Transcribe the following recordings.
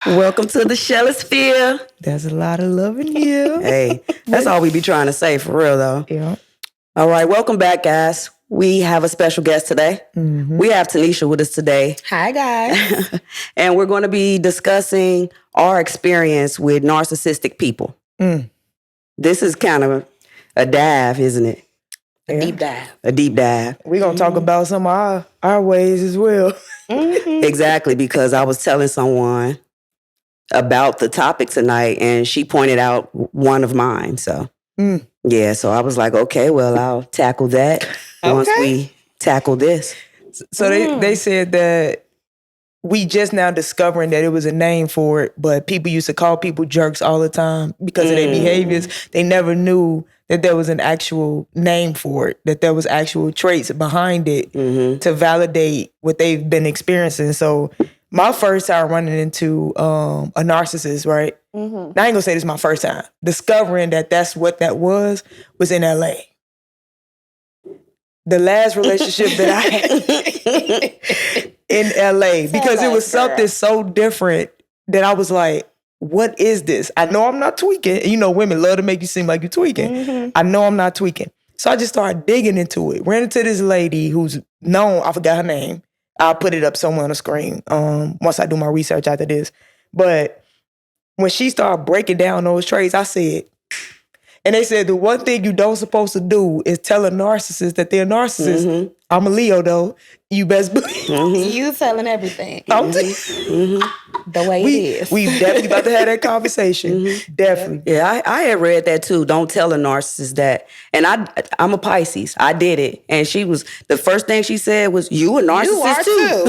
Welcome to the Shellosphere. There's a lot of love in here. Hey, that's all we be trying to say for real though. Yeah. All right, welcome back, guys. We have a special guest today. Mm-hmm. We have Tanesha with us today. Hi, guys. And we're going to be discussing our experience with narcissistic people. This is kind of a dive, isn't it? A deep dive. A deep dive. We're going to talk about some of our ways as well. Exactly, because I was telling someone about the topic tonight and she pointed out one of mine. So, yeah, so I was like, okay, well, I'll tackle that once we tackle this. So they said that we just now discovering that it was a name for it, but people used to call people jerks all the time because of their behaviors. They never knew that there was an actual name for it, that there was actual traits behind it to validate what they've been experiencing. So my first time running into a narcissist, right? Now, I ain't gonna say this is my first time. Discovering that that's what that was in LA. The last relationship that I had in LA, because it was something so different that I was like, what is this? I know I'm not tweaking. You know, women love to make you seem like you're tweaking. I know I'm not tweaking. So I just started digging into it. Ran into this lady who's known, I forgot her name. I'll put it up somewhere on the screen once I do my research after this. But when she started breaking down those traits, I said, and they said the one thing you don't supposed to do is tell a narcissist that they're a narcissist. I'm a Leo though. You best believe. You telling everything. The way it is. We definitely about to have that conversation. Definitely. Yeah, I had read that too. Don't tell a narcissist that. And I'm a Pisces. I did it. And the first thing she said was, you a narcissist You are too.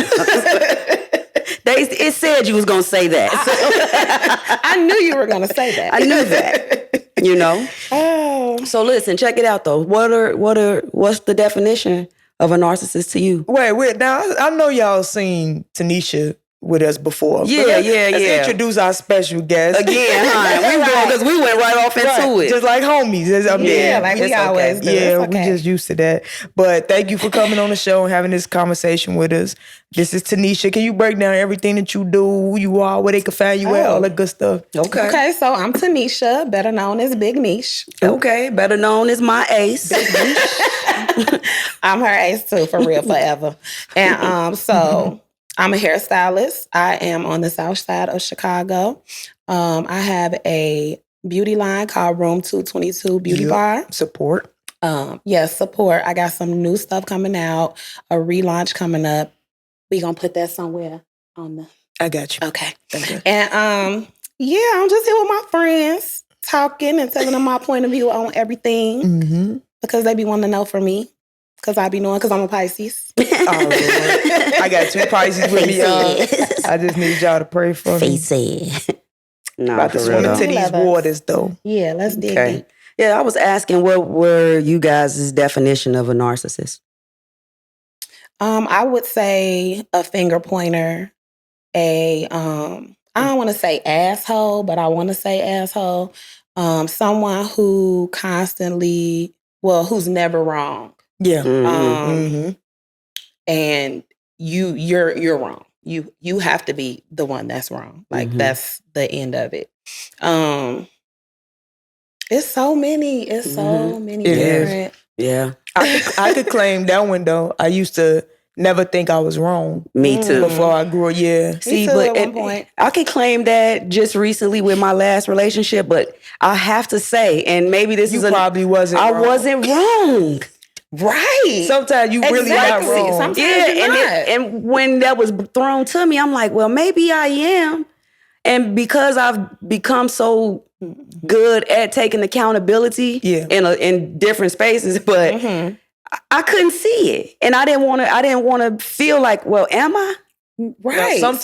It said you was going to say that. I knew you were going to say that. I knew that. You know? So listen, check it out though. What's the definition of a narcissist to you? Wait. Now, I know y'all seen Tanesha with us before. Yeah. Let's introduce our special guest. Again, huh? Because we went right off into it. Just like homies. Like we always do. Yeah, we just used to that. But thank you for coming on the show and having this conversation with us. This is Tanesha. Can you break down everything that you do, who you are, where they can find you at, all that good stuff? Okay, so I'm Tanesha, better known as Big Mish. Okay, better known as my ace. I'm her ace too, for real, forever. And so I'm a hairstylist. I am on the south side of Chicago. I have a beauty line called Room 222 Beauty Bar. Support. Yes, support. I got some new stuff coming out, a relaunch coming up. We gonna put that somewhere on the... I got you. Okay. And I'm just here with my friends, talking and telling them my point of view on everything. Because they be wanting to know from me. Because I be knowing, because I'm a Pisces. Oh, Lord. I got two Pisces with me, y'all. I just need y'all to pray for me. Nah, about to swim into these waters, though. Yeah, let's dig deep. Yeah, I was asking, what were you guys' definition of a narcissist? I would say a finger pointer, I don't want to say asshole, but I want to say asshole. Someone who constantly, who's never wrong. Yeah. And you're wrong. You have to be the one that's wrong. Like that's the end of it. It's so many. It's so many different. Yeah. I could claim that one though. I used to never think I was wrong. Me too. Before I grew up, yeah. See, too, but at one point. I can claim that just recently with my last relationship, but I have to say, and maybe this is probably wasn't I wrong. wasn't wrong. Right. Sometimes you really not Exactly. wrong. Sometimes Yeah, you're not. and when that was thrown to me, I'm like, well, maybe I am. And because I've become so good at taking accountability in different spaces, but I couldn't see it. And I didn't want to feel like, well, am I? Right. Now,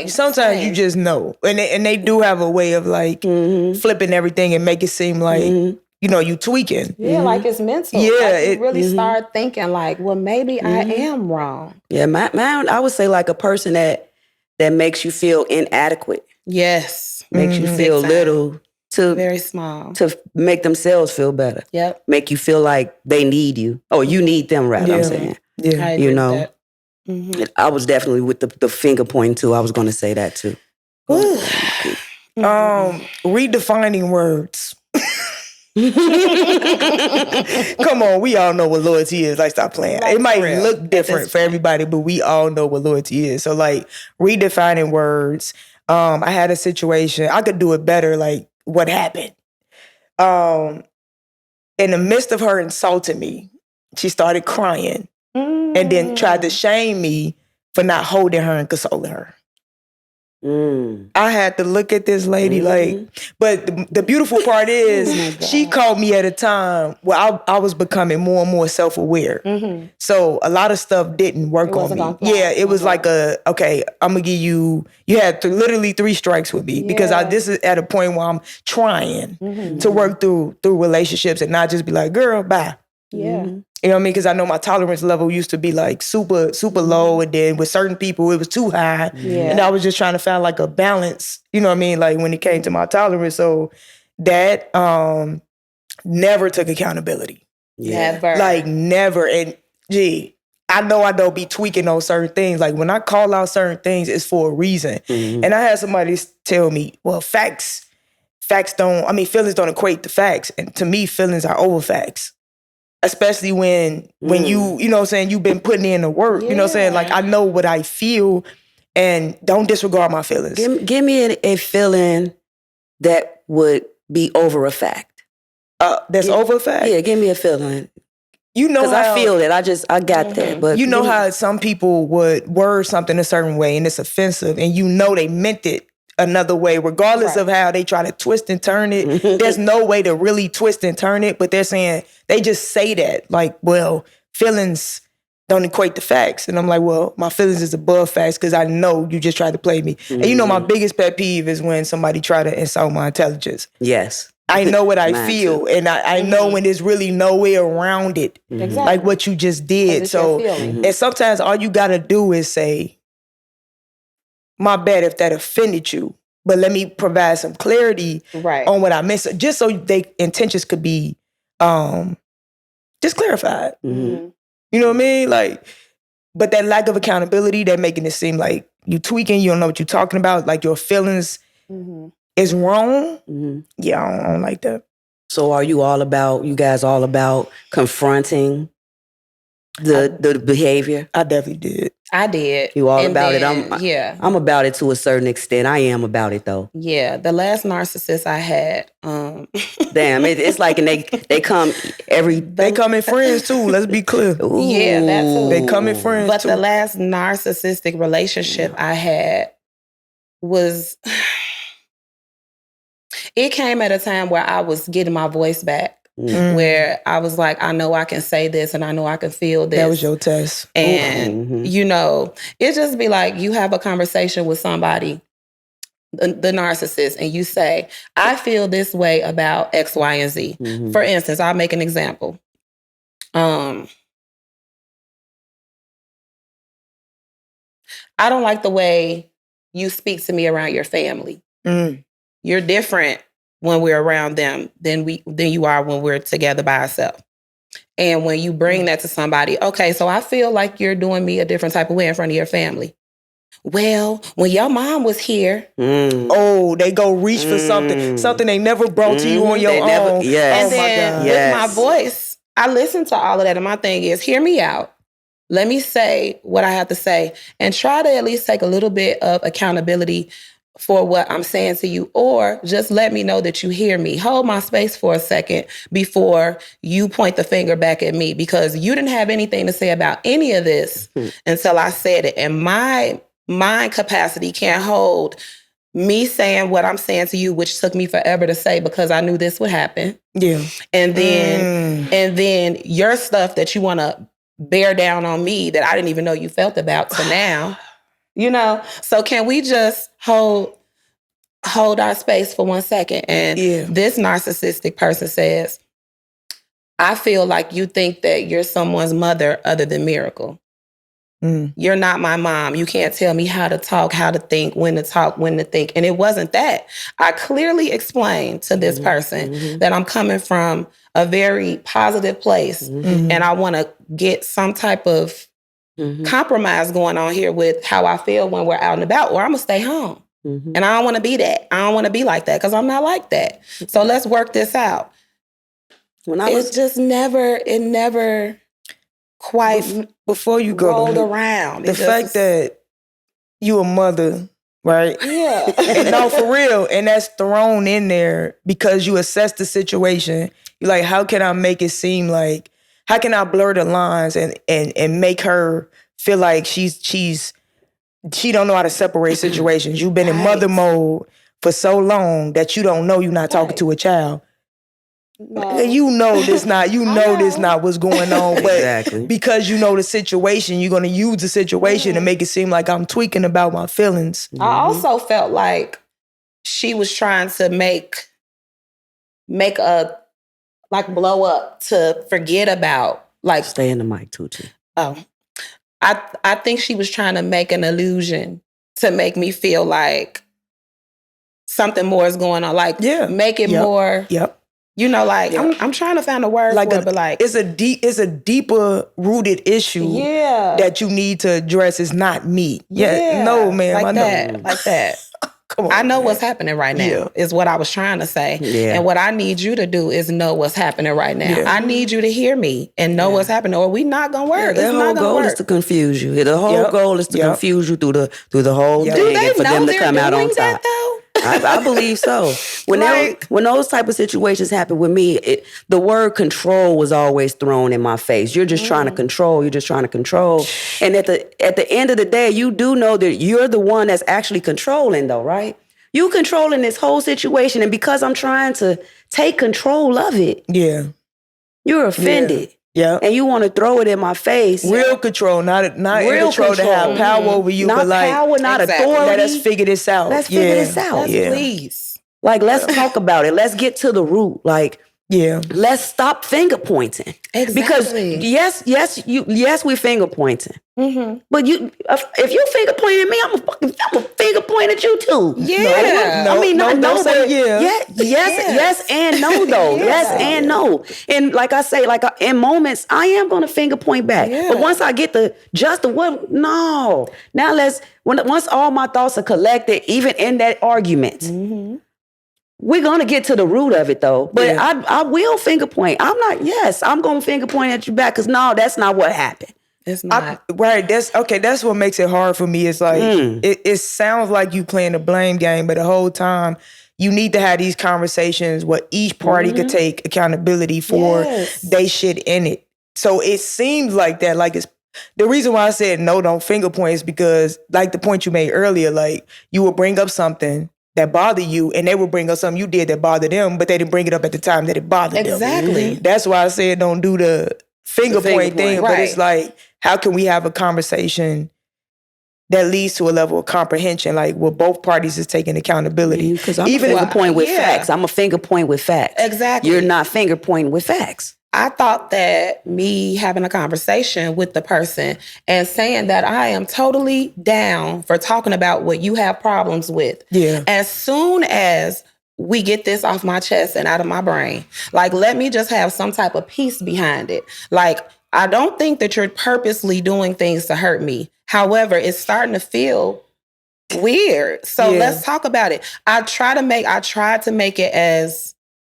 sometimes you just know. And they do have a way of like flipping everything and make it seem like you tweaking. Yeah, like it's mental. Yeah, like you really start thinking like, well, maybe I am wrong. Yeah, I would say like a person that makes you feel inadequate. Yes. Makes you feel little to very small. To make themselves feel better. Yep. Make you feel like they need you. Or you need them, rather, I'm saying. Yeah. I agree with that. I was definitely with the finger pointing too. I was going to say that too. Redefining words. Come on, we all know what loyalty is. Like, stop playing. It might look different for everybody, but we all know what loyalty is. So, like, redefining words. I had a situation. I could do it better. Like, what happened? In the midst of her insulting me, she started crying and then tried to shame me for not holding her and consoling her. I had to look at this lady but the beautiful part is she called me at a time where I was becoming more and more self-aware. So a lot of stuff didn't work on me. Yeah, it was like okay, I'm gonna give you had literally 3 strikes with me because this is at a point where I'm trying to work through relationships and not just be like, girl, bye. Yeah. You know what I mean? Because I know my tolerance level used to be like super, super low. And then with certain people, it was too high. Yeah. And I was just trying to find like a balance, you know what I mean? Like when it came to my tolerance. So that never took accountability. Never. Like never. And I know I don't be tweaking on certain things. Like when I call out certain things, it's for a reason. And I had somebody tell me, well, feelings don't equate to facts. And to me, feelings are over facts. Especially when you know what I'm saying, you've been putting in the work. You know what I'm saying? Like, I know what I feel and don't disregard my feelings. Give me a feeling that would be over a fact. Over a fact? Yeah, give me a feeling. You know, because I feel that. I got that. But you know how some people would word something a certain way and it's offensive and you know they meant it another way, regardless of how they try to twist and turn it. There's no way to really twist and turn it, but they're saying, they just say that, like, well, feelings don't equate to facts. And I'm like, well, my feelings is above facts because I know you just tried to play me. And you know, my biggest pet peeve is when somebody try to insult my intelligence. Yes. I know what I feel, and I know when there's really no way around it, like what you just did. So, and sometimes all you gotta do is say, my bad if that offended you, but let me provide some clarity on what I missed, just so they intentions could be just clarified. You know what I mean? Like, but that lack of accountability, that making it seem like you tweaking, you don't know what you're talking about, like your feelings is wrong. Yeah, I don't like that. So are you guys all about confronting the behavior? I definitely did. I did. You all about it? I'm about it to a certain extent. I am about it though. Yeah, the last narcissist I had. Damn, it's like, and they come they come in friends too. Let's be clear. Ooh. Yeah, that too. They come in friends. But too. The last narcissistic relationship I had was. It came at a time where I was getting my voice back. Where I was like, I know I can say this and I know I can feel this. That was your test. And, you know, it just be like you have a conversation with somebody, the narcissist, and you say, I feel this way about X, Y, and Z. For instance, I'll make an example. I don't like the way you speak to me around your family. You're different when we're around them than you are when we're together by ourselves. And when you bring that to somebody, okay, so I feel like you're doing me a different type of way in front of your family. Well, when your mom was here. They go reach for something they never brought to you on your own. And then with my voice, I listen to all of that. And my thing is, hear me out. Let me say what I have to say and try to at least take a little bit of accountability for what I'm saying to you, or just let me know that you hear me. Hold my space for a second before you point the finger back at me, because you didn't have anything to say about any of this until I said it. And my mind capacity can't hold me saying what I'm saying to you, which took me forever to say because I knew this would happen. Yeah. And then your stuff that you want to bear down on me that I didn't even know you felt about to now. You know, so can we just hold our space for 1 second? And this narcissistic person says, I feel like you think that you're someone's mother other than Miracle. You're not my mom. You can't tell me how to talk, how to think, when to talk, when to think. And it wasn't that. I clearly explained to this person that I'm coming from a very positive place and I want to get some type of compromise going on here with how I feel when we're out and about, or I'm gonna stay home. And I don't want to be that. I don't want to be like that because I'm not like that. So let's work this out. It never quite before you go rolled around. The fact that you a mother, right? Yeah. And no, for real. And that's thrown in there because you assess the situation. You're like, how can I make it seem like, how can I blur the lines and make her feel like she don't know how to separate situations. You've been in mother mode for so long that you don't know you're not talking to a child. No. You know this not. You know this not what's going on. But Exactly. because you know the situation, you're gonna use the situation to make it seem like I'm tweaking about my feelings. I also felt like she was trying to make a blow up to forget about stay in the mic, Tucci. Oh, I think she was trying to make an illusion to make me feel like something more is going on. Make it more. Yep. You know, I'm trying to find a word for it, but it's a deeper rooted issue that you need to address. It's not me. Yeah. No, man. Like I that. know. Like that. Come on, I know what's happening right now is what I was trying to say. Yeah. And what I need you to do is know what's happening right now. Yeah. I need you to hear me and know what's happening, or we not gonna work. The whole goal is to confuse you. The whole goal is to confuse you through the whole thing. Do they and for know them to they're come out doing on that top. though? I believe so. When those type of situations happen with me, the word control was always thrown in my face. You're just trying to control. You're just trying to control. And at the end of the day, you do know that you're the one that's actually controlling, though, right? You controlling this whole situation, and because I'm trying to take control of it, you're offended. Yeah. And you want to throw it in my face. Real control, not Real control to have power over you, not but like power, not authority. Let us figure this out. Let's figure this out. Please. Let's talk about it. Let's get to the root. Let's stop finger pointing. Exactly. Because yes, we finger pointing. Mm-hmm. But if you finger pointing at me, I'm a finger point at you too. Yeah. Yes and no though. Yes and no. And like I say, in moments, I am going to finger point back. Yeah. But once I get no. Now once all my thoughts are collected, even in that argument. Mm-hmm. We're going to get to the root of it, though. But I will finger point. I'm going to finger point at you back because, no, that's not what happened. It's not. That's what makes it hard for me. It's like, it sounds like you playing a blame game, but the whole time, you need to have these conversations where each party could take accountability for they shit in it. So it seems like that, it's the reason why I said no, don't finger point is because, like the point you made earlier, you will bring up something that bother you, and they will bring up something you did that bothered them, but they didn't bring it up at the time that it bothered them. Exactly. That's why I said don't do the finger point thing. Right. But it's like, how can we have a conversation that leads to a level of comprehension, where both parties is taking accountability? Because I'm even a finger point with facts. I'm a finger point with facts. Exactly. You're not finger pointing with facts. I thought that me having a conversation with the person and saying that I am totally down for talking about what you have problems with. Yeah. As soon as we get this off my chest and out of my brain, let me just have some type of peace behind it. I don't think that you're purposely doing things to hurt me. However, it's starting to feel weird. So let's talk about it. I tried to make it as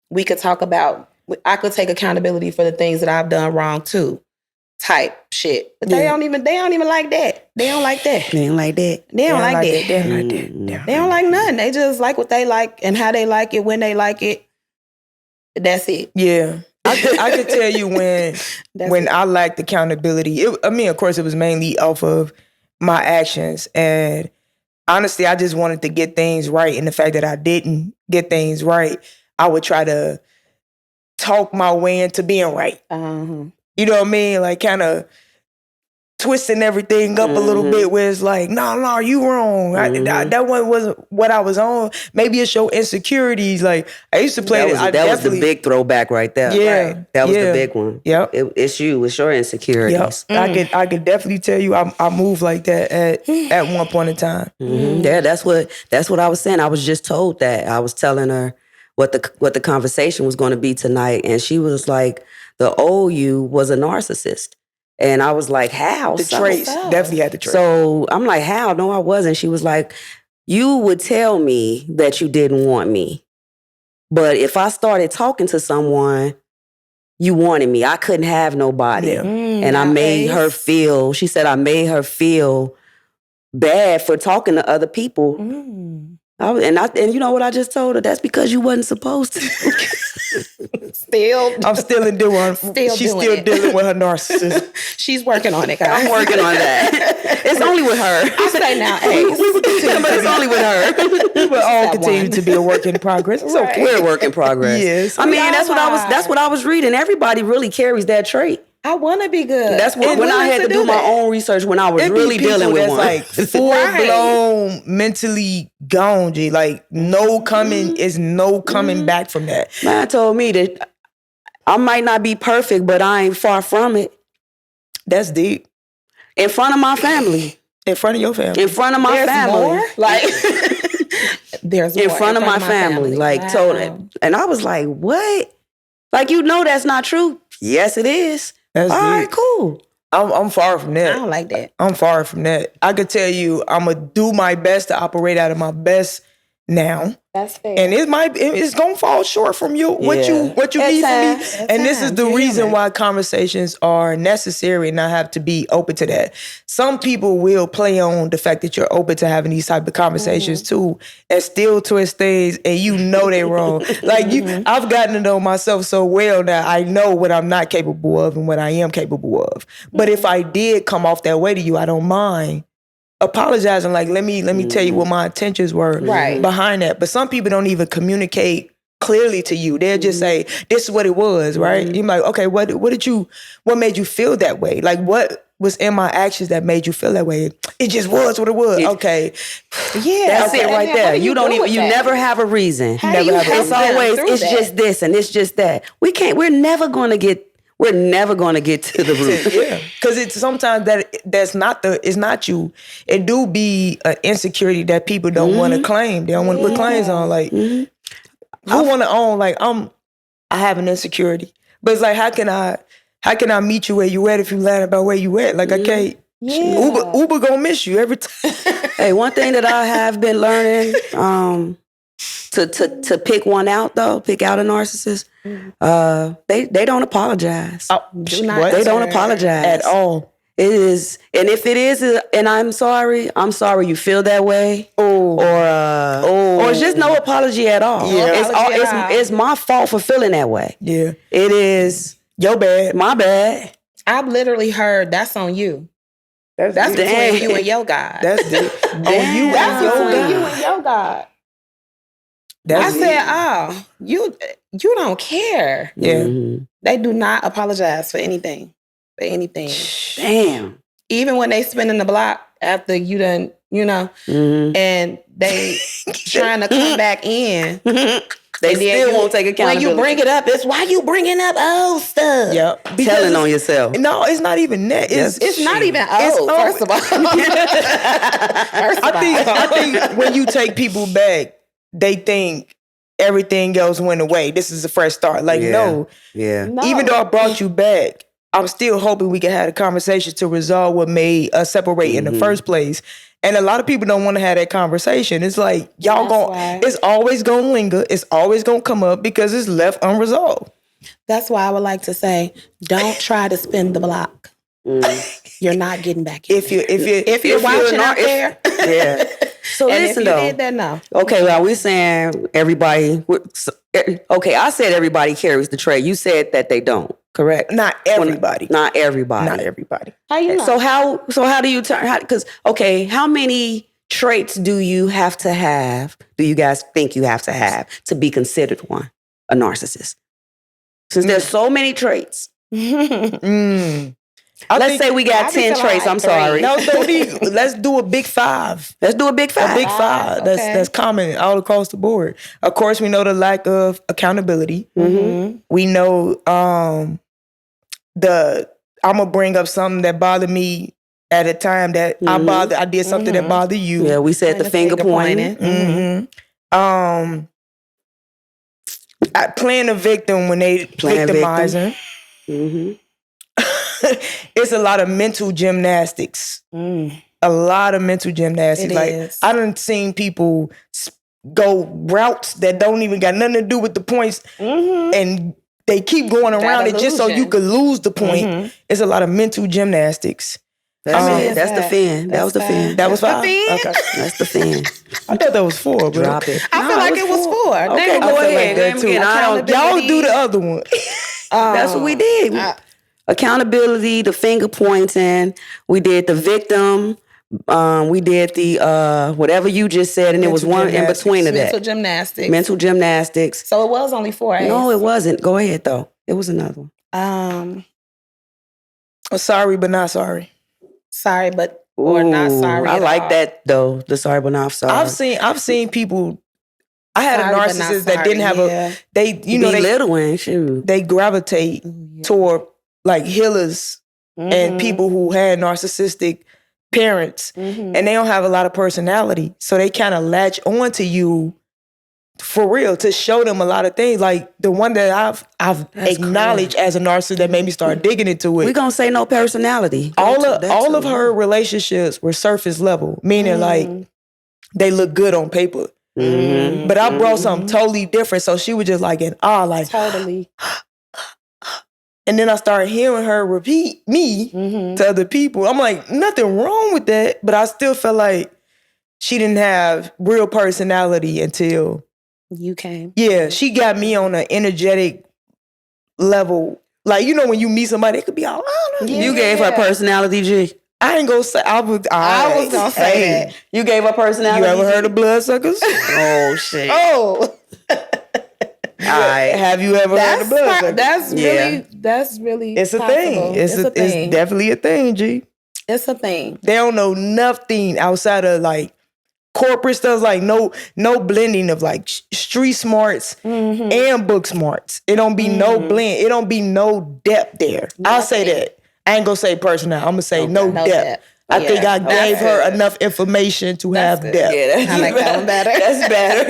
we could talk about, I could take accountability for the things that I've done wrong too, type shit. But they don't even like that. They don't like that. They don't like that. They don't like that. They don't like that. They don't like nothing. They just like what they like and how they like it, when they like it. That's it. Yeah. I could tell you when I lacked accountability. Of course, it was mainly off of my actions. And honestly, I just wanted to get things right. And the fact that I didn't get things right, I would try to talk my way into being right. Uh-huh. You know what I mean? Kind of twisting everything up a little bit where it's no, you wrong. That one wasn't what I was on. Maybe it's your insecurities. I used to play that was the big throwback right there. Yeah. Right. That was the big one. Yep. It's you. It's your insecurities. Yep. I could definitely tell you I moved like that at one point in time. Mm-hmm. Yeah, that's what I was saying. I was just told that. I was telling her what the conversation was going to be tonight, and she was like, the old you was a narcissist. And I was like, how? The traits, definitely had the traits. So I'm like, how? No, I wasn't. She was like, you would tell me that you didn't want me. But if I started talking to someone, you wanted me. I couldn't have nobody. Yeah. And I made her feel, she said I made her feel bad for talking to other people. And you know what I just told her? That's because you wasn't supposed to. I'm still dealing with her narcissism. She's working on it, guys. I'm working on that. It's only with her. I say now, Ace. But it's only with her. We will all continue to be a work in progress. It's okay. We're a work in progress. Yes. I mean, that's what I was reading. Everybody really carries that trait. I want to be good. That's what, when I had to do my own research, when I was really dealing with one. Like full-blown mentally gone, G. Like no coming back from that. Man told me that I might not be perfect, but I ain't far from it. That's deep. In front of my family. In front of your family. In front of my family. More? Like there's in more. front of my family. Like told it. And I was like, what? Like, you know that's not true. Yes, it is. That's all deep. right, cool. I'm far from that. I don't like that. I'm far from that. I could tell you I'm going to do my best to operate out of my best now. That's fair. And it's gonna fall short from you what you need from me. And this is the reason why conversations are necessary, and I have to be open to that. Some people will play on the fact that you're open to having these type of conversations too, and still twist things, and you know they're wrong. Like I've gotten to know myself so well that I know what I'm not capable of and what I am capable of. But if I did come off that way to you, I don't mind apologizing, like, let me tell you what my intentions were behind that. But some people don't even communicate clearly to you. They'll just say, this is what it was, right? You're like, okay, what made you feel that way? Like, what was in my actions that made you feel that way? It just was what it was. Okay. Yeah. That's it right there. You never have a reason. It's always, it's just this and it's just that. We're never going to get to the root. Yeah, because it's sometimes it's not you. It do be an insecurity that people don't want to claim. They don't want to put claims on. Like, who want to own? Like, I have an insecurity, but it's like, how can I meet you where you at if you lying about where you at? Like, I can't. Yeah. Uber gonna miss you every time. Hey, one thing that I have been learning, to pick one out though, pick out a narcissist. They don't apologize. They don't apologize at all. It is, and if it is, and I'm sorry you feel that way, or it's just no apology at all. Yeah. It's my fault for feeling that way. Yeah, it is your bad, my bad. I've literally heard that's on you. That's between you and your God. That's on you. That's between you and your God. I said, you don't care. Yeah. They do not apologize for anything. Damn. Even when they spinning the block after you done, and they trying to come back in. They still won't take accountability. When you bring it up, it's why you bringing up old stuff. Yep. Telling on yourself. No, it's not even that. It's not even old, first of all. I think when you take people back, they think everything else went away. This is a fresh start. Like, no. Even though I brought you back, I'm still hoping we can have a conversation to resolve what made us separate in the first place. And a lot of people don't want to have that conversation. It's like, it's always going to linger. It's always going to come up because it's left unresolved. That's why I would like to say, don't try to spin the block. You're not getting back in. If you're watching out there. Yeah. So and listen, if you though. did that, no. Okay, well, we're saying everybody. Okay, I said everybody carries the trait. You said that they don't. Correct. Not everybody. Not everybody. How you know? So how do you turn? Because how many traits do you have to have? Do you guys think you have to be considered a narcissist? Since there's so many traits. Let's say we got 10 traits. I'm sorry. No, let's do a big 5. Let's do a big 5. A big 5. Okay. That's common all across the board. Of course, we know the lack of accountability. We know I'm gonna bring up something that bothered me at a time that I did something that bothered you. Yeah, we said the finger pointing. Playing a victim when they victimizing. It's a lot of mental gymnastics. a lot of mental gymnastics. I done seen people go routes that don't even got nothing to do with the points, and they keep going around it just so you could lose the point. It's a lot of mental gymnastics. That's the fin. That was the fin. That was 5? Okay. That's the fin. I thought that was 4. But drop it. I feel like it was 4. Okay, go ahead. Y'all do the other one. That's what we did. Accountability, the finger pointing. We did the victim. We did the whatever you just said, and there was one in between of that. Mental gymnastics. So it was only 4. No, it wasn't. Go ahead though. It was another one. Sorry but not sorry. Sorry but or not sorry. I like that though. The sorry but not sorry. I've seen people. I had a narcissist that didn't have they gravitate toward like healers and people who had narcissistic parents, and they don't have a lot of personality, so they kind of latch on to you for real to show them a lot of things. Like the one that I've acknowledged as a narcissist that made me start digging into it. We gonna say no personality. All of her relationships were surface level, meaning like they look good on paper. But I brought something totally different, so she was just like in awe, like totally. And then I started hearing her repeat me to other people. I'm like, nothing wrong with that, but I still felt like she didn't have real personality until you came. Yeah, she got me on an energetic level. Like, you know, when you meet somebody, it could be all, You gave her personality, G. I ain't gonna say, I was gonna say that. You gave her personality. You ever heard of bloodsuckers? Oh, shit. Oh. Have you ever heard of bloodsuckers? That's really it's a possible. Thing. It's definitely a thing, G. It's a thing. They don't know nothing outside of like corporate stuff, like no blending of like street smarts and book smarts. It don't be no blend. It don't be no depth there. I'll say that. I ain't gonna say personal. I'm gonna say no depth. I think I gave her enough information to have depth. Yeah, I like that one better. That's better.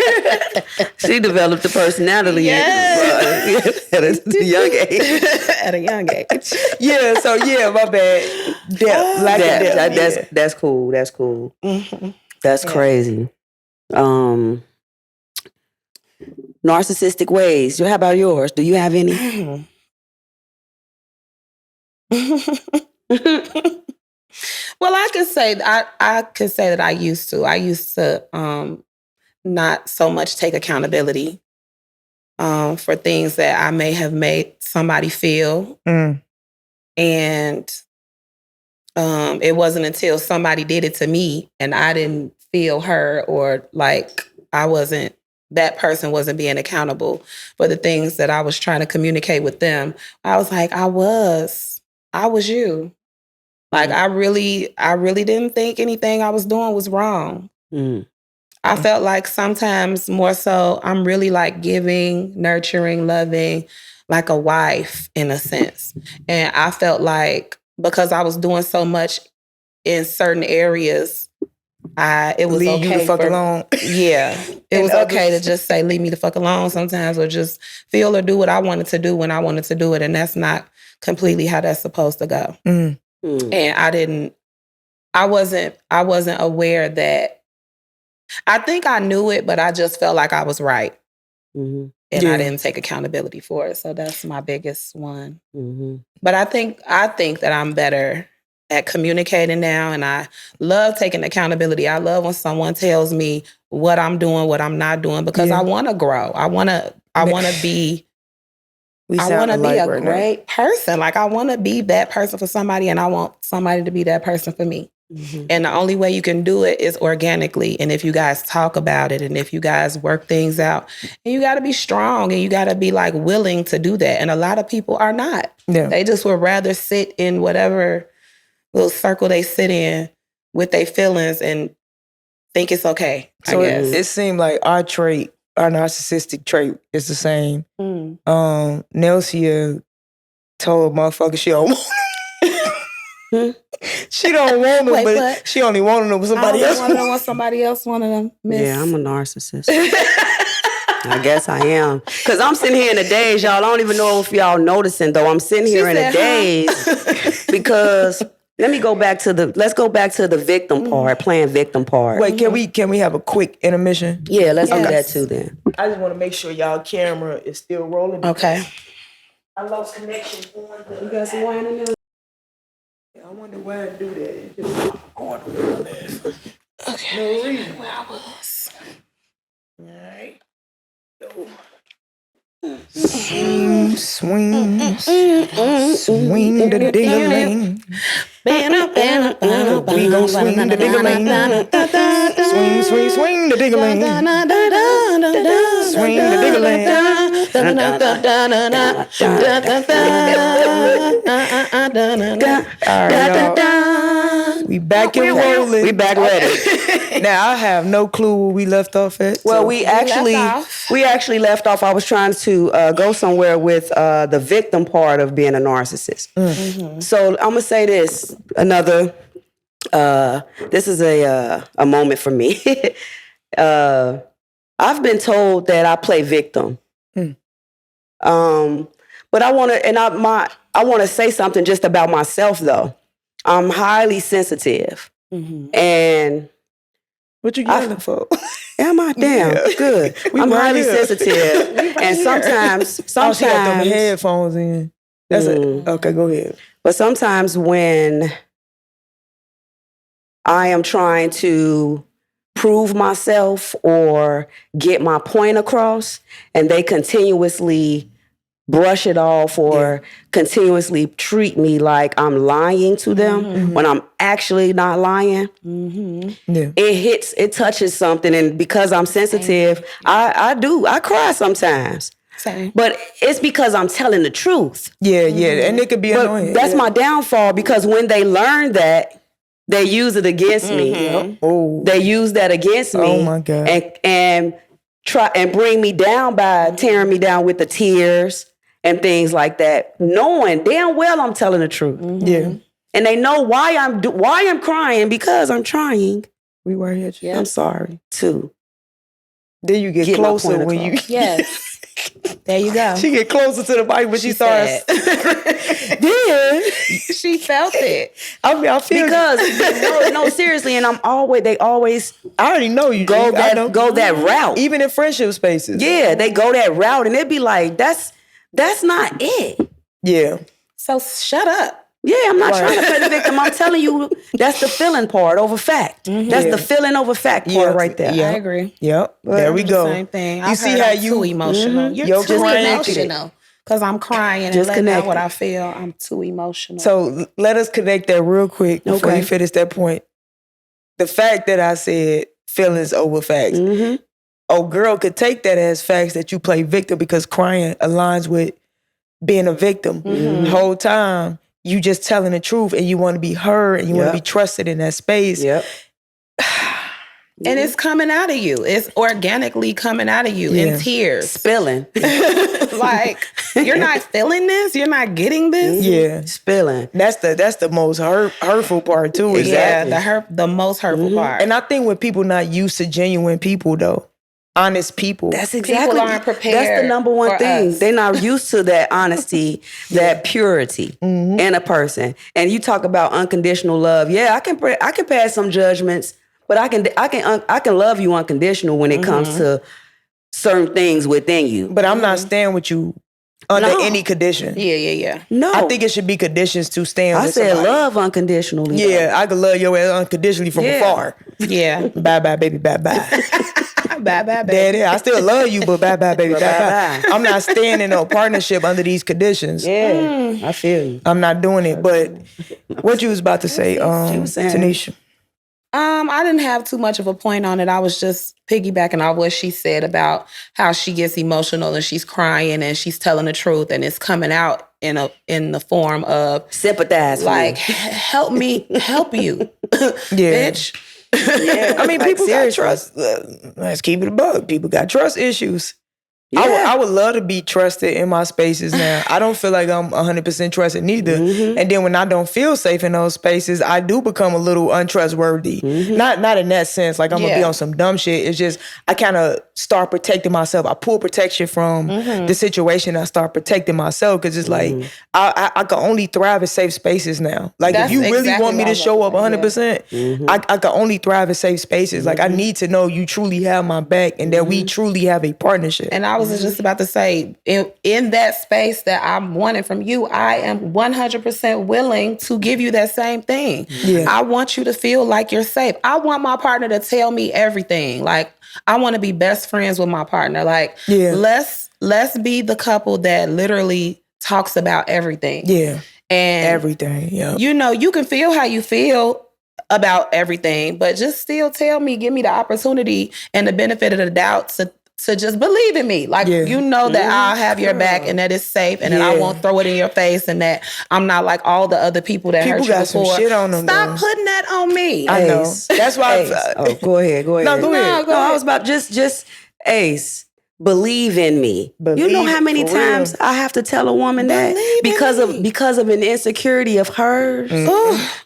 She developed the personality at a young age. At a young age. Yeah, so my bad. Depth. Lack of depth. That's cool. That's cool. That's crazy. Narcissistic ways. How about yours? Do you have any? Well, I could say that I used to. I used to not so much take accountability for things that I may have made somebody feel. And it wasn't until somebody did it to me and I didn't feel her, or like that person wasn't being accountable for the things that I was trying to communicate with them. I was like, I was you. Like, I really didn't think anything I was doing was wrong. I felt like sometimes more so I'm really like giving, nurturing, loving, like a wife in a sense. And I felt like because I was doing so much in certain areas, it was leave you the fuck alone. Yeah. It was okay to just say, leave me the fuck alone sometimes, or just feel or do what I wanted to do when I wanted to do it. And that's not completely how that's supposed to go. And I wasn't aware that, I think I knew it, but I just felt like I was right. And I didn't take accountability for it. So that's my biggest one. But I think that I'm better at communicating now, and I love taking accountability. I love when someone tells me what I'm doing, what I'm not doing, because I want to grow. I want to be a great person. Like, I want to be that person for somebody, and I want somebody to be that person for me. And the only way you can do it is organically. And if you guys talk about it, and if you guys work things out, and you got to be strong, and you got to be like willing to do that. And a lot of people are not. Yeah. They just would rather sit in whatever little circle they sit in with their feelings and think it's okay. So it seemed like our narcissistic trait is the same. Nelsia told motherfucker she don't want him. She don't want him, but she only wanted him with somebody else. Want somebody else wanted them. Yeah, I'm a narcissist. I guess I am. Because I'm sitting here in a daze, y'all. I don't even know if y'all noticing, though. I'm sitting here in a daze because Let's go back to the victim part, playing victim part. Wait, can we have a quick intermission? Yeah, let's do that too then. I just want to make sure y'all camera is still rolling. Okay. I lost connection. You got some wine in there? I wonder why I do that. It just going around there. Okay. No reason. Where I was. All right. Swing, swing, swing the ding-a-ling. We gon' swing the ding-a-ling. Swing, swing, swing the ding-a-ling. Swing the ding-a-ling. All right, y'all. We back and rolling. We back ready. Now I have no clue where we left off at. Well, we actually left off. I was trying to go somewhere with the victim part of being a narcissist. Mm-hmm. So I'm gonna say this. Another. This is a moment for me. I've been told that I play victim. But I want to say something just about myself though. I'm highly sensitive, and what you yelling for? Am I? Damn, yeah. Good. I'm highly sensitive, and sometimes she got them headphones in. That's it. Okay, go ahead. But sometimes when I am trying to prove myself or get my point across, and they continuously brush it off or continuously treat me like I'm lying to them when I'm actually not lying. It touches something. And because I'm sensitive, I cry sometimes. Same. But it's because I'm telling the truth. Yeah. And it could be annoying. That's my downfall, because when they learn that, they use it against me. Oh. They use that against me. Oh my God. And try and bring me down by tearing me down with the tears and things like that, knowing damn well I'm telling the truth. Yeah. And they know why I'm crying, because I'm trying. We were here. Yeah. I'm sorry too. Then you get closer when you. Yes. There you go. She get closer to the mic when she starts. Yeah. She felt it. I feel because no, seriously, and they always. I already know you go that route, even in friendship spaces. Yeah, they go that route, and it'd be like that's not it. Yeah. So shut up. Yeah, I'm not trying to play the victim. I'm telling you, that's the feeling part over fact. That's the feeling over fact part right there. Yeah. I agree. Yep. There we go. Same thing. You see how you too emotional. You're too emotional. Because I'm crying and letting out what I feel. I'm too emotional. So let us connect that real quick before you finish that point. The fact that I said feelings over facts. Oh, girl could take that as facts that you play victim, because crying aligns with being a victim. The whole time you just telling the truth and you want to be heard and you want to be trusted in that space. Yep. And it's coming out of you. It's organically coming out of you in tears. Spilling. Like, you're not feeling this? You're not getting this? Yeah. Spilling. That's the most hurtful part too. Exactly. Yeah, the most hurtful part. And I think when people not used to genuine people though, honest people. That's exactly. People aren't prepared. That's the number one thing. Us. They're not used to that honesty, that purity in a person. And you talk about unconditional love. Yeah, I can pass some judgments, but I can love you unconditional when it comes to certain things within you. But I'm not staying with you under any condition. Yeah. No, I think it should be conditions to stand with somebody. I said love unconditionally. Yeah, I could love your ass unconditionally from afar. Yeah. Bye bye, baby. Bye bye. Bye, baby. Daddy, I still love you, but bye, baby, bye. I'm not staying in no partnership under these conditions. Yeah, I feel you. I'm not doing it. But what you was about to say, Tanesha? I didn't have too much of a point on it. I was just piggybacking on what she said about how she gets emotional and she's crying and she's telling the truth and it's coming out in the form of sympathize, like help me, help you, bitch. Yeah, I mean, people got trust. Let's keep it a bug. People got trust issues. Yeah. I would love to be trusted in my spaces now. I don't feel like I'm 100% trusted neither. And then when I don't feel safe in those spaces, I do become a little untrustworthy. Not in that sense, like I'm going to be on some dumb shit. It's just, I kind of start protecting myself. I pull protection from the situation. I start protecting myself because it's like I can only thrive in safe spaces now. Like That's if you really exactly want me what to I show up was about to 100%, I can only thrive in safe spaces. Like I need to know you truly have my back and that we truly have a partnership. And I was just about to say, in that space that I'm wanting from you, I am 100% willing to give you that same thing. Yeah. I want you to feel like you're safe. I want my partner to tell me everything. Like, I want to be best friends with my partner. Like, let's be the couple that literally talks about everything. Yeah. And everything. Yeah. You know, you can feel how you feel about everything, but just still tell me, give me the opportunity and the benefit of the doubt to just believe in me. Like, you know that I'll have your back and that it's safe and that I won't throw it in your face and that I'm not like all the other people that hurt you got before. some shit on them. Stop putting that on me. I know. That's why. Oh, go ahead. No, go ahead. No, I was about just Ace. Believe in me. You know how many times I have to tell a woman that because of an insecurity of hers.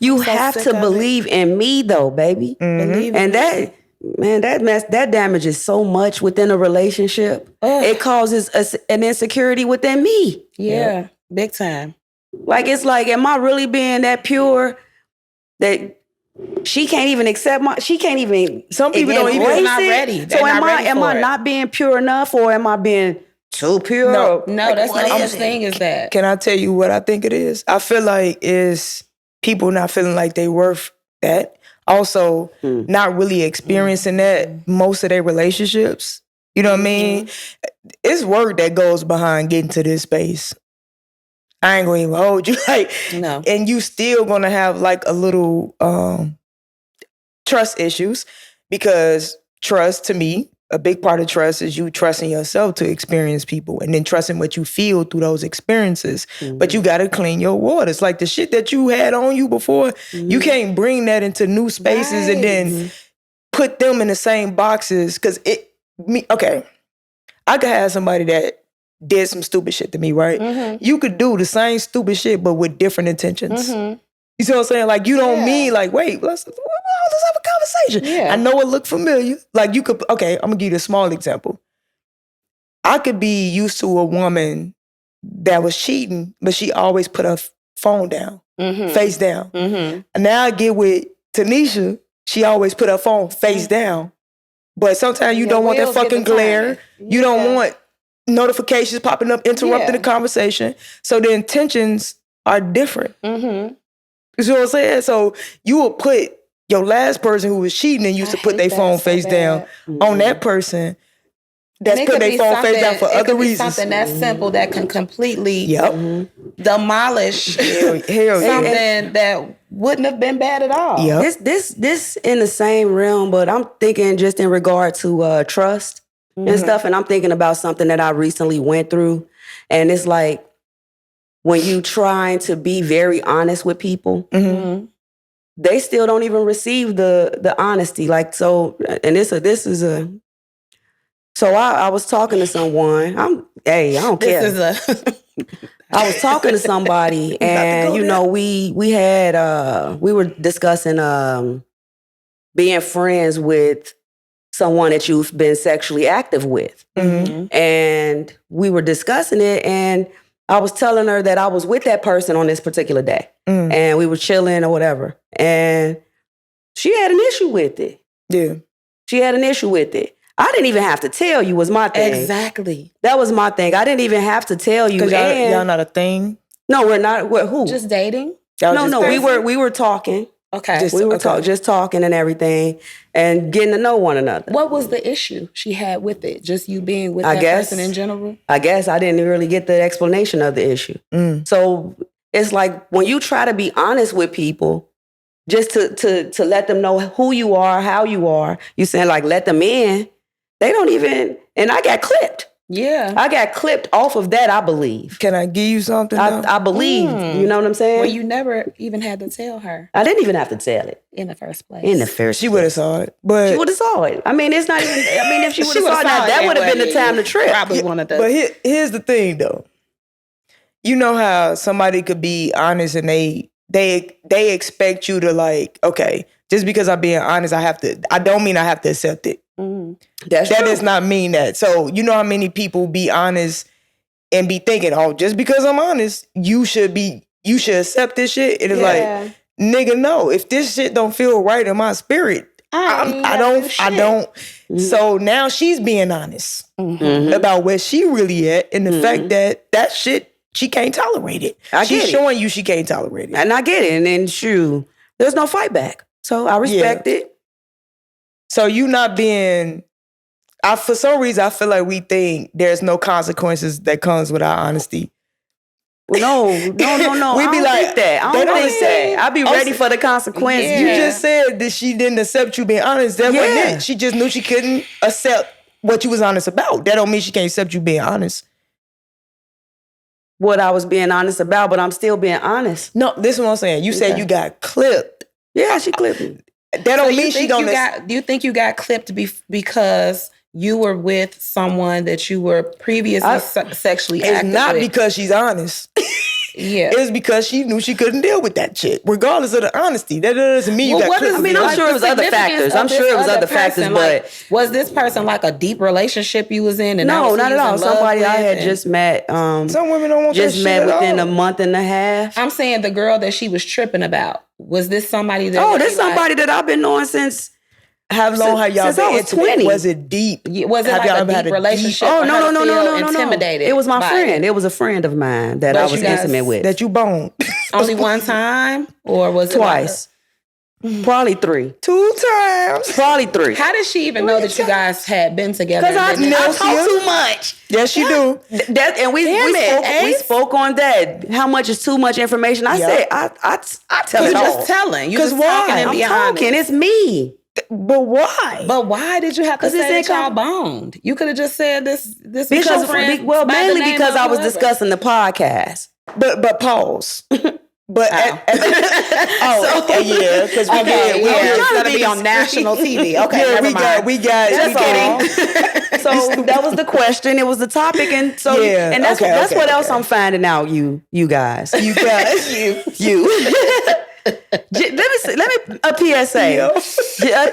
You have to believe in me, though, baby. Believe and in that. me. Man, that damages so much within a relationship. It causes an insecurity within me. Yeah, big time. Like, it's like, am I really being that pure that she can't even accept she can't even. Some people don't even not ready. So am I not being pure enough, or am I being too pure? No, that's no such thing as that. Can I tell you what I think it is? I feel like it's people not feeling like they worth that. Also, not really experiencing that most of their relationships. You know what I mean? It's work that goes behind getting to this space. I ain't gonna even hold you. Like, no. And you still gonna have like a little trust issues, because trust, to me, a big part of trust is you trusting yourself to experience people and then trusting what you feel through those experiences. But you got to clean your waters. Like the shit that you had on you before, you can't bring that into new spaces and then put them in the same boxes. Because I could have somebody that did some stupid shit to me, right? You could do the same stupid shit, but with different intentions. You see what I'm saying? Like, you don't mean like, wait, let's have a conversation. Yeah. I know it looked familiar. Like you could, I'm gonna give you a small example. I could be used to a woman that was cheating, but she always put her phone down, face down. And now I get with Tanesha, she always put her phone face down. But sometimes you don't want that fucking glare. You don't want notifications popping up, interrupting the conversation. So the intentions are different. You see what I'm saying? So you will put your last person who was cheating and used to put their phone face down on that person that's put their phone face down for other reasons. Something that's simple that can completely demolish hell something that wouldn't have been bad at all. This in the same realm, but I'm thinking just in regard to trust and stuff, and I'm thinking about something that I recently went through, and it's like, when you trying to be very honest with people, they still don't even receive the honesty. Like, so, and so I was talking to someone. I don't care. I was talking to somebody, and we were discussing being friends with someone that you've been sexually active with, and we were discussing it, and I was telling her that I was with that person on this particular day, and we were chilling or whatever, and she had an issue with it. Yeah, she had an issue with it. I didn't even have to tell you was my thing. Exactly. That was my thing. I didn't even have to tell you. Because y'all not a thing? No, we're not. Who? Just dating? No, we were talking. Okay. We were just talking and everything and getting to know one another. What was the issue she had with it? Just you being with that person in general? I guess I didn't really get the explanation of the issue. So it's like when you try to be honest with people, just to let them know who you are, how you are, you saying like let them in. They don't even, and I got clipped. Yeah. I got clipped off of that, I believe. Can I give you something? I believe. You know what I'm saying? Well, you never even had to tell her. I didn't even have to tell it. In the first place. She would have saw it. But she would have saw it. I mean, it's not even, if she would have saw it, that would have been the time to trip. Probably one of those. But here's the thing, though. You know how somebody could be honest and they expect you to like, okay, just because I'm being honest, I don't mean I have to accept it. That does not mean that. So you know how many people be honest and be thinking, oh, just because I'm honest, you should accept this shit. It is like, nigga, no. If this shit don't feel right in my spirit, I don't. So now she's being honest about where she really at and the fact that shit, she can't tolerate it. She's showing you she can't tolerate it. And I get it. And then shoot, there's no fight back. So I respect it. So you not being, for some reason, I feel like we think there's no consequences that comes with our honesty. No. We be like that. I don't think that. I be ready for the consequences. You just said that she didn't accept you being honest. That wasn't it. She just knew she couldn't accept what you was honest about. That don't mean she can't accept you being honest. What I was being honest about, but I'm still being honest. No, this is what I'm saying. You said you got clipped. Yeah, she clipped me. That don't mean she don't. Do you think you got clipped because you were with someone that you were previously sexually active with? It's not because she's honest. It's because she knew she couldn't deal with that shit, regardless of the honesty. That doesn't mean you got clipped. I mean, I'm sure it was other factors. But was this person like a deep relationship you was in? And no, not at all. Somebody I had just met. Some women don't want just met within a month and a half. I'm saying the girl that she was tripping about. Was this somebody that? Oh, this somebody that I've been knowing since. How long have y'all been? I was 20. Was it deep? Was it like a deep relationship? Oh, no. Intimidated. It was my friend. It was a friend of mine that I was intimate with. That you boned. Only one time? Or was it twice? Probably 3. 2 times. Probably 3. How did she even know that you guys had been together? Because I talk too much. Yes, you do. And we spoke on that. How much is too much information? I said, I tell it all. You're just telling. Because why? I'm talking. It's me. But why? But why did you have to say that y'all boned? You could have just said this because friend. Well, mainly because I was discussing the podcast. But pause. But because we're trying to be on national TV. Okay, we got. Just kidding. So that was the question. It was the topic, and so and that's what else I'm finding out. You guys. Let me a PSA. A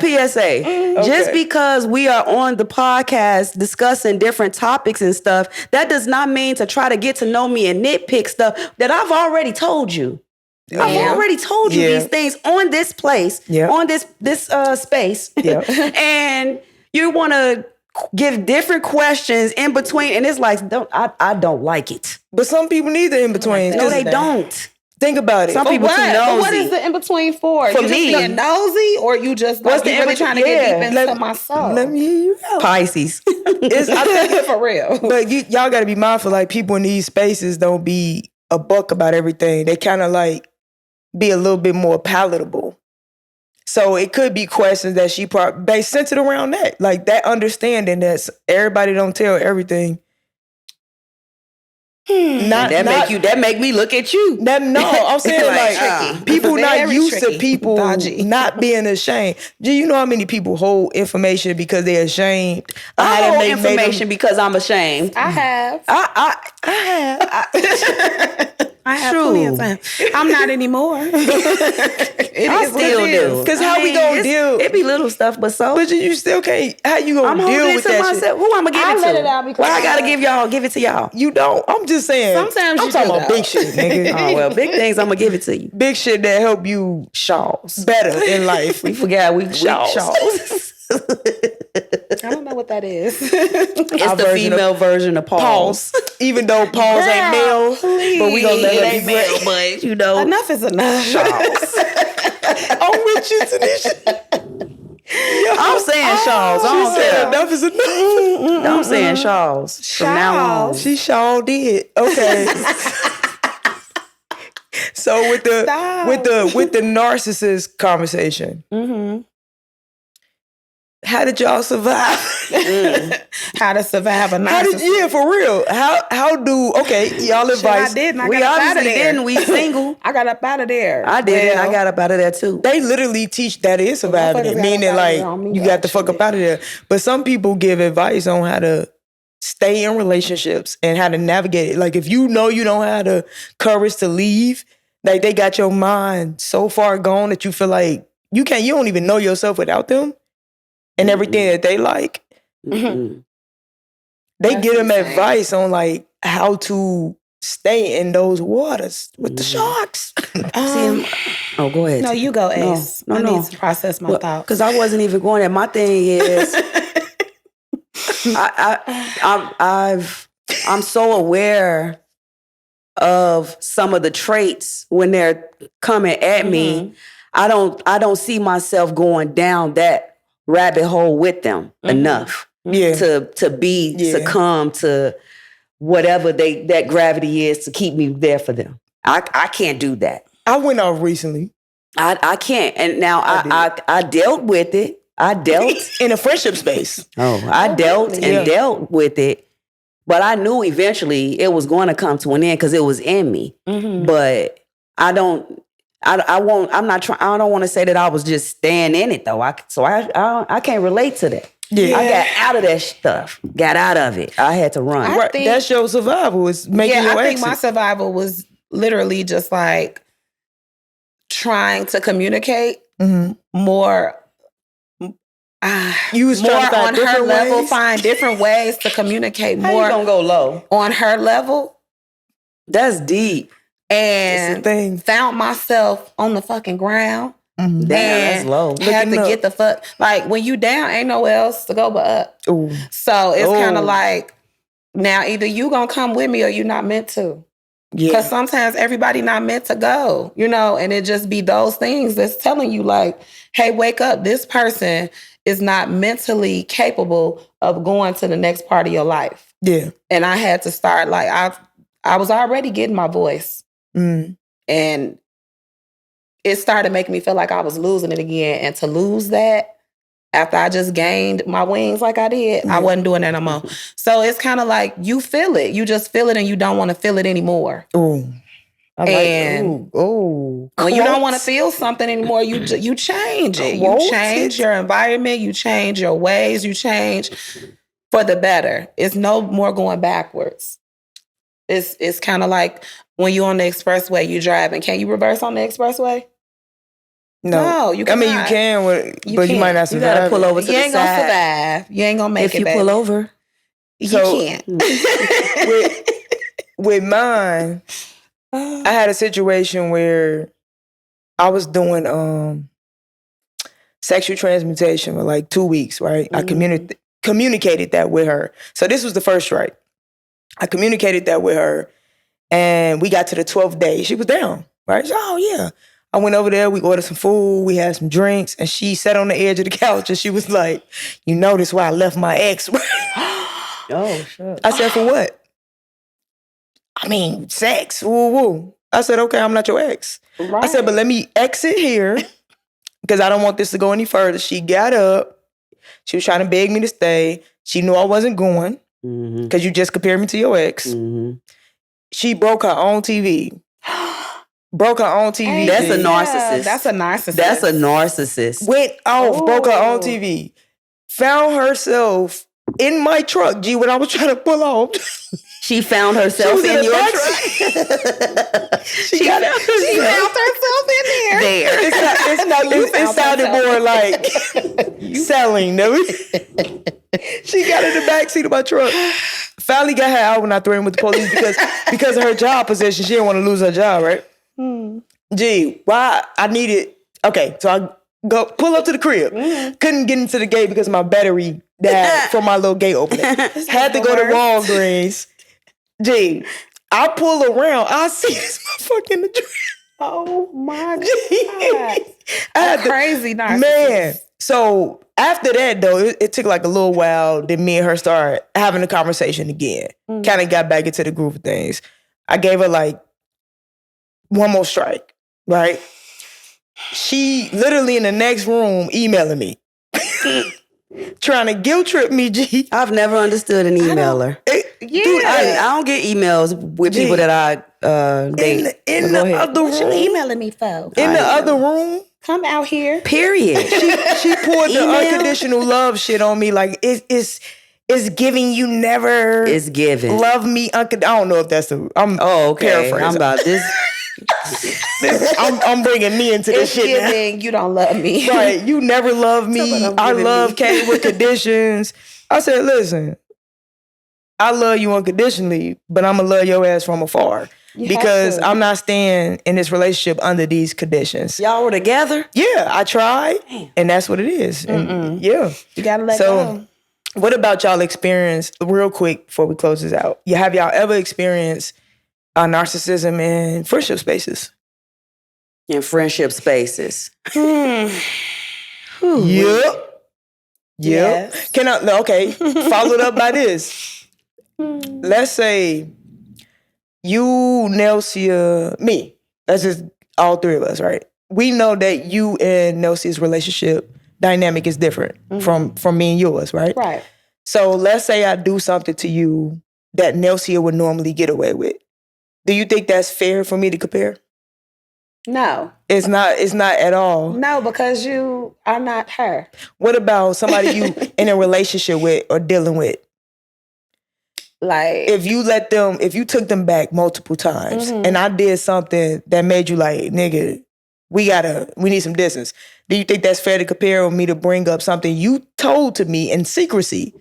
PSA. Just because we are on the podcast discussing different topics and stuff, that does not mean to try to get to know me and nitpick stuff that I've already told you. I've already told you these things on this place, on this space, and you want to give different questions in between, and it's like, I don't like it. But some people need the in betweens. No, they don't. Think about it. Some people too nosy. But what is the in between for? For you me, just being nosy, or you just like you really trying to get deep into my soul? Let me hear you out. Pisces. I'm thinking for real. But y'all got to be mindful. Like people in these spaces don't be a buck about everything. They kind of like be a little bit more palatable. So it could be questions that they centered around that, like that understanding that everybody don't tell everything. That make me look at you. I'm saying like people not used to people not being ashamed. Do you know how many people hold information because they're ashamed? I hold information because I'm ashamed. I have. I have plenty of time. I'm not anymore. I still do. Because how we gonna deal? It be little stuff, but you still can't. How you gonna deal with that myself? Who I'm gonna give it to? Let it out because I gotta give it to y'all. You don't. I'm just saying. Sometimes I'm talking about big shit, nigga. Oh well, big things. I'm gonna give it to you. Big shit that help you better in life. We forgot we Shaws. I don't know what that is. It's the female version of pause. Even though pause ain't male, but we gonna let it be male. But you know, enough is enough. I'm with you, Tanesha. I'm saying Shaws. She said enough is enough. I'm saying Shaws. From now on, she sure did. Okay. So with the narcissist conversation. How did y'all survive? How to survive a narcissist? For real. How do y'all advice? I did. We obviously didn't. We single. I got up out of there. I did. I got up out of there too. They literally teach that is surviving it, meaning like you got to fuck up out of there. But some people give advice on how to stay in relationships and how to navigate it. Like if you know you don't have the courage to leave, like they got your mind so far gone that you feel like you don't even know yourself without them. and everything that they like. Mm-hmm. They give them advice on like how to stay in those waters with the sharks. Go ahead. No, you go, Ace. No, I need to process my thoughts. Because I wasn't even going there. My thing is, I'm so aware of some of the traits when they're coming at me. I don't see myself going down that rabbit hole with them enough to be succumb to whatever that gravity is to keep me there for them. I can't do that. I went off recently. I can't. And now I dealt with it. I dealt in a friendship space. I dealt with it. But I knew eventually it was going to come to an end because it was in me. But I don't want to say that I was just staying in it though. I can't relate to that. Yeah. I got out of that stuff. Got out of it. I had to run. That's your survival. Is making your exit. I think my survival was literally just like trying to communicate more. You was more trying to find on her level, ways? find different ways to communicate more. How you gonna go low on her level? That's deep. And found myself on the fucking ground. Damn, that's low. Had to get the fuck, like when you down, ain't nowhere else to go but up. Ooh. So it's kind of like, now either you gonna come with me or you not meant to. Because sometimes everybody not meant to go, and it just be those things that's telling you like, hey, wake up. This person is not mentally capable of going to the next part of your life. Yeah. And I had to start like, I was already getting my voice. And it started making me feel like I was losing it again. And to lose that after I just gained my wings like I did, I wasn't doing that no more. So it's kind of like you feel it. You just feel it and you don't want to feel it anymore. Ooh. When you don't want to feel something anymore, you change it. You change your environment. You change your ways. You change for the better. It's no more going backwards. It's kind of like when you're on the expressway, you driving. Can you reverse on the expressway? No, you cannot. I mean, you can, but you might not survive. You gotta pull over to the side. You ain't gonna survive. You ain't gonna make it, if you pull over. You can't. with mine, I had a situation where I was doing sexual transmutation for like 2 weeks, right? I communicated that with her. So this was the first strike. I communicated that with her, and we got to the 12th day. She was down, right? So, I went over there, we ordered some food, we had some drinks, and she sat on the edge of the couch and she was like, you notice why I left my ex, right? Oh, shit. I said, for what? I mean, sex, woo woo. I said, okay, I'm not your ex. Right. I said, but let me exit here because I don't want this to go any further. She got up. She was trying to beg me to stay. She knew I wasn't going because you just compared me to your ex. She broke her own TV. Broke her own TV. Hey, that's a narcissist. That's a narcissist. That's a narcissist. Went off, broke her own TV. Found herself in my truck, G, when I was trying to pull off. She found herself in your truck. She found herself in there. It sounded more like selling. She got in the backseat of my truck. Finally got her out when I threatened with the police because of her job position. She didn't want to lose her job, right? Gee, why I needed... Okay, so I go pull up to the crib. Couldn't get into the gate because my battery died from my little gate opening. Had to go to Walgreens. Gee, I pull around. I see this motherfucker in the drink. Oh my God. Crazy narcissist. Man. So after that, though, it took like a little while. Then me and her started having a conversation again. Kind of got back into the groove of things. I gave her like one more strike, right? She literally in the next room emailing me. Trying to guilt trip me, G. I've never understood an emailer. Dude, I don't get emails with people that I date. In the other room. What you emailing me for? In the other room. Come out here. Period. She poured the unconditional love shit on me. Like, it's giving you never... It's giving. Love me. I don't know if that's the... I'm okay. paraphrasing. I'm about this... I'm bringing me into this shit now. You don't love me. Right. You never loved me. Our love came with conditions. I said, listen, I love you unconditionally, but I'm going to love your ass from afar. Because I'm not staying in this relationship under these conditions. Y'all were together? Yeah, I tried. Damn. And that's what it is. And yeah. You got to let go. What about y'all experience, real quick before we close this out, have y'all ever experienced narcissism in friendship spaces? In friendship spaces. Yep. Yes. Followed up by this. Let's say you, Nelsia, me. That's just all three of us, right? We know that you and Nelsia's relationship dynamic is different from me and yours, right? Right. So let's say I do something to you that Nelsia would normally get away with. Do you think that's fair for me to compare? No. It's not at all. No, because you are not her. What about somebody you in a relationship with or dealing with? Like, if you took them back multiple times and I did something that made you like, nigga, we need some distance. Do you think that's fair to compare with me to bring up something you told to me in secrecy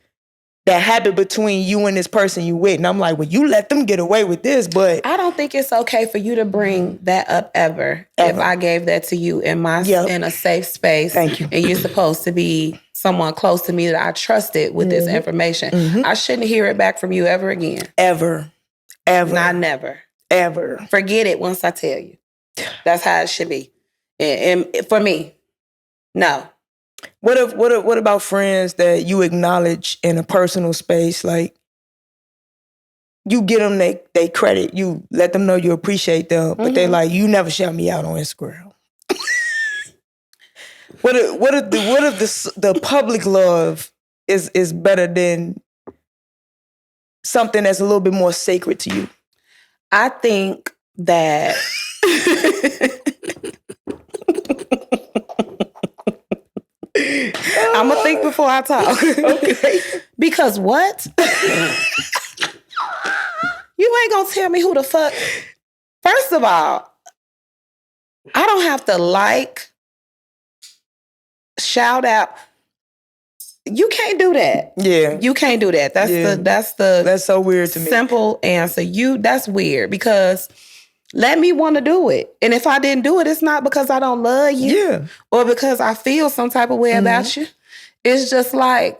that happened between you and this person you with? And I'm like, well, you let them get away with this, but I don't think it's okay for you to bring that up ever. If I gave that to you in in a safe space. Thank you. And you're supposed to be someone close to me that I trusted with this information. I shouldn't hear it back from you ever again. Ever. Not never. Ever. Forget it once I tell you. That's how it should be. And for me, no. What about friends that you acknowledge in a personal space? Like, you give them they credit. You let them know you appreciate them, but they like, you never shout me out on Instagram. What if the public love is better than something that's a little bit more sacred to you? I think that I'm gonna think before I talk. Okay. Because what? You ain't gonna tell me who the fuck. First of all, I don't have to shout out. You can't do that. Yeah. You can't do that. That's so weird to me. Simple answer. That's weird because let me want to do it. And if I didn't do it, it's not because I don't love you. Yeah. Or because I feel some type of way about you. It's just like,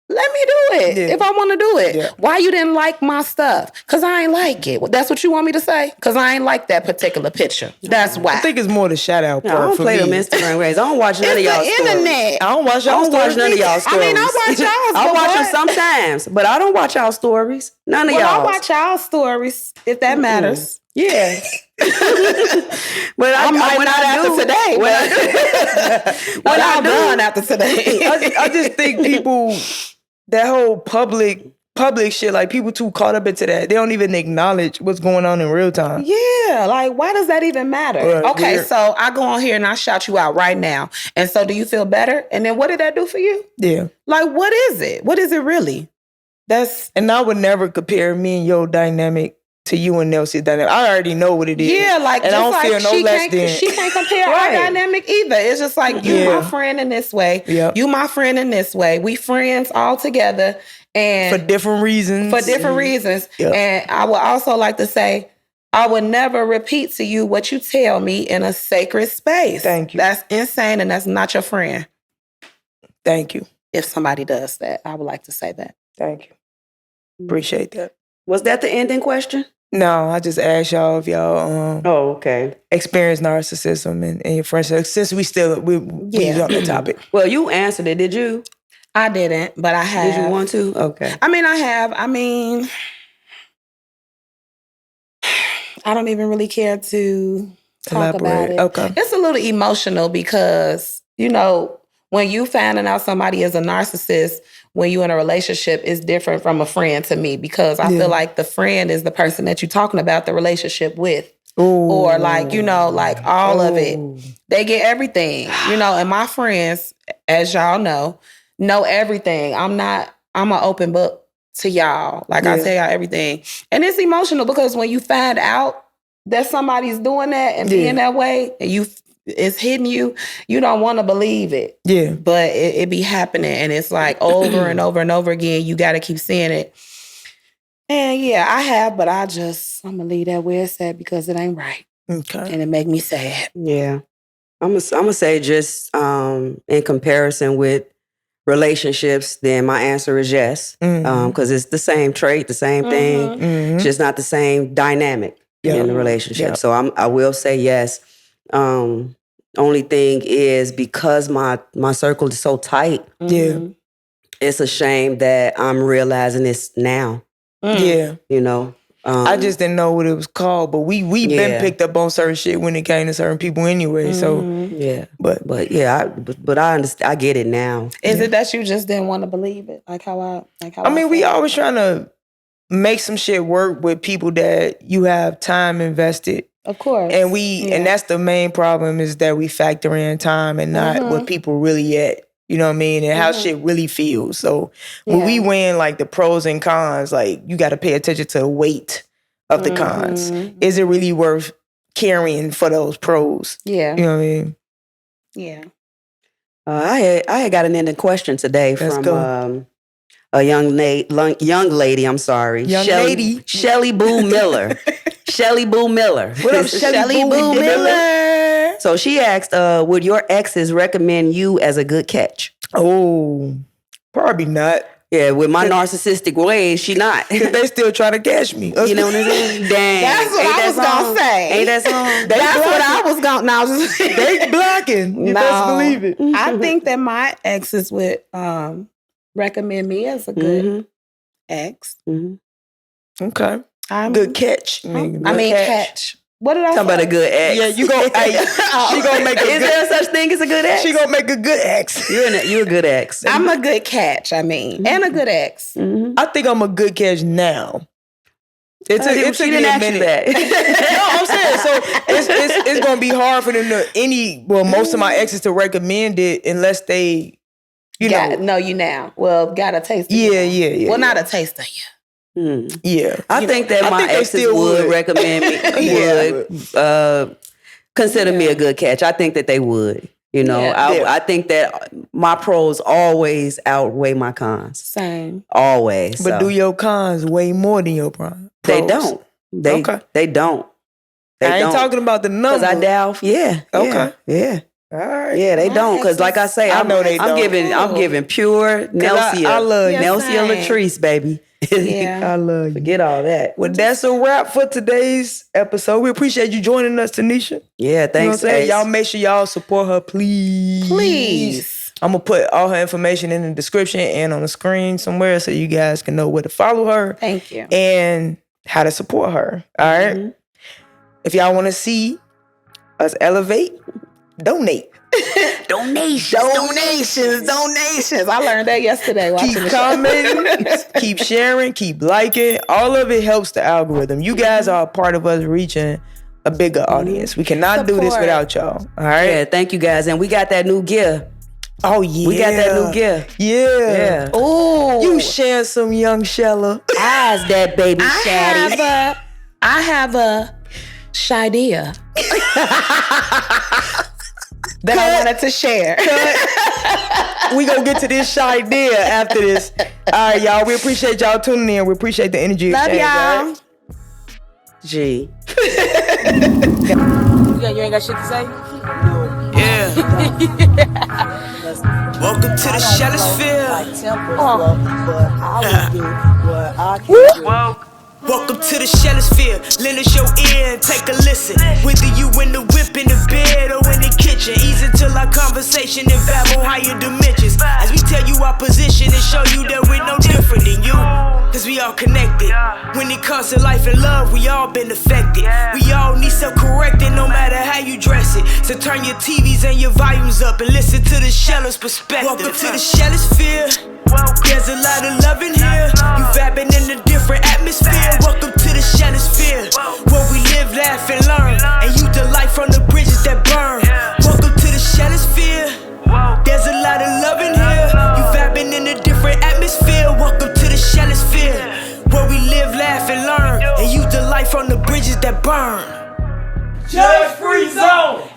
let me do it if I want to do it. Yeah. Why you didn't like my stuff? Because I ain't like it. That's what you want me to say? Because I ain't like that particular picture. That's why. I think it's more the shout out part. I don't play them Instagram ways. I don't watch none of y'all stories. Internet. I don't watch y'all stories. None of y'all stories. I mean, I watch y'all. I watch them sometimes, but I don't watch y'all stories. None of y'all. I watch y'all stories, if that matters. Yeah. But I might not after today. When I'm done after today. I just think people, that whole public shit, like people too caught up into that. They don't even acknowledge what's going on in real time. Yeah, like why does that even matter? Okay, weird. so I go on here and I shout you out right now. And so do you feel better? And then what did that do for you? Yeah. Like what is it? What is it really? And I would never compare me and your dynamic to you and Nelsie's dynamic. I already know what it is. Yeah, like and just I don't like feel no less than she can't compare our dynamic either. It's just like you my friend in this way. Yep. You my friend in this way. We friends all together and for different reasons. Yep. And I would also like to say, I would never repeat to you what you tell me in a sacred space. Thank you. That's insane and that's not your friend. Thank you. If somebody does that, I would like to say that. Thank you. Appreciate that. Was that the ending question? No, I just asked y'all if y'all okay. experience narcissism and your friendship. Since we on the topic. Well, you answered it, did you? I didn't, but I have. Did you want to? Okay. I mean, I have. I mean, I don't even really care to talk about it. Okay. It's a little emotional because, when you finding out somebody is a narcissist, when you're in a relationship, is different from a friend to me because I feel like the friend is the person that you're talking about the relationship with. Ooh. Or like all of it. They get everything, and my friends, as y'all know everything. I'm an open book to y'all. Like I tell y'all everything. And it's emotional because when you find out that somebody's doing that and being that way, and it's hitting you, you don't want to believe it. Yeah. But it be happening, and it's like over and over and over again. You got to keep seeing it. And yeah, I have, but I'm going to leave that where it's at because it ain't right. Okay. And it make me sad. Yeah. I'm gonna say just in comparison with relationships, then my answer is yes. Because it's the same trait, the same thing, just not the same dynamic in the relationship. Yep. So I will say yes. Only thing is because my circle is so tight, it's a shame that I'm realizing this now. Yeah. You know? I just didn't know what it was called, but we been picked up on certain shit when it came to certain people anyway. So yeah, but yeah, but I understand. I get it now. Is it that you just didn't want to believe it? I mean, we always trying to make some shit work with people that you have time invested. Of course, and and that's the main problem is that we factor in time and not what people really at. You know what I mean? And how shit really feels. So when we weighing like the pros and cons, like you got to pay attention to the weight of the cons. Is it really worth carrying for those pros? Yeah. You know what I mean? Yeah. I had got an ending question today from a young lady. I'm sorry, Shelly Boo Miller. Shelly Boo Miller. What up, Shelly Boo Miller? So she asked, would your exes recommend you as a good catch? Oh, probably not. Yeah, with my narcissistic ways, she not. Because they still trying to catch me. You know what I'm saying? Dang. That's what I was going to say. Ain't that song? That's what I was going to They blocking. You best believe it. I think that my exes would recommend me as a good ex. Okay. Good catch. Catch. What did I say? Talking about a good ex. Yeah, you go. She gonna make a Is there such thing as a good ex? She gonna make a good ex. You're a good ex. I'm a good catch. And a good ex. I think I'm a good catch now. She didn't ask you that. No, I'm saying so. It's gonna be hard for them to most of my exes to recommend it unless they, know you now. Well, got a taste. Of Yeah. Well, not a taste of you. Yeah, I think that my exes would recommend me. Would consider me a good catch. I think that they would. You know, I think that my pros always outweigh my cons. Same. Always. But do your cons weigh more than your pros? They don't. They don't. I ain't talking about the numbers. Because I doubt. Yeah. Okay. Yeah. All right. Yeah, they don't. Because like I say, I'm giving pure Nelsia. I love you. Nelsia Latrice, baby. Yeah. I love you. Forget all that. Well, that's a wrap for today's episode. We appreciate you joining us, Tanesha. Yeah, thanks. You know what I'm saying? Y'all make sure y'all support her, please. Please. I'm going to put all her information in the description and on the screen somewhere so you guys can know where to follow her. Thank you. And how to support her. All right? If y'all want to see us elevate, donate. Donations. I learned that yesterday. Keep commenting, keep sharing, keep liking. All of it helps the algorithm. You guys are a part of us reaching a bigger audience. We cannot do this without y'all. All right? Yeah, thank you guys. And we got that new gear. Oh, yeah. We got that new gear. Yeah. Ooh. You share some young Shella. Eyes that baby shaddy. I have a shidea. That I wanted to share. We gonna get to this shy idea after this. All right, y'all. We appreciate y'all tuning in. We appreciate the energy. Love y'all. Right? G. You ain't got shit to say? Yeah. Welcome to the Shellisville. Welcome to the Shellisville. Lend us your ear and take a listen. Whether you in the whip, in the bed, or in the kitchen, ease into our conversation and vibe on higher dimensions. As we tell you our position and show you that we're no different than you. Cause we all connected. When it comes to life and love, we all been affected. We all need self-correcting no matter how you dress it. So turn your TVs and your volumes up and listen to the Sheller's perspective. Welcome to the Shellisville. There's a lot of love in here. You vibing in a different atmosphere. Welcome to the Shellisville, where we live, laugh, and learn. And you delight from the bridges that burn. Welcome to the Shellisville. There's a lot of love in here. You vibing in a different atmosphere. Welcome to the Shellisville, where we live, laugh, and learn. And you delight from the bridges that burn. Judge Free Zone.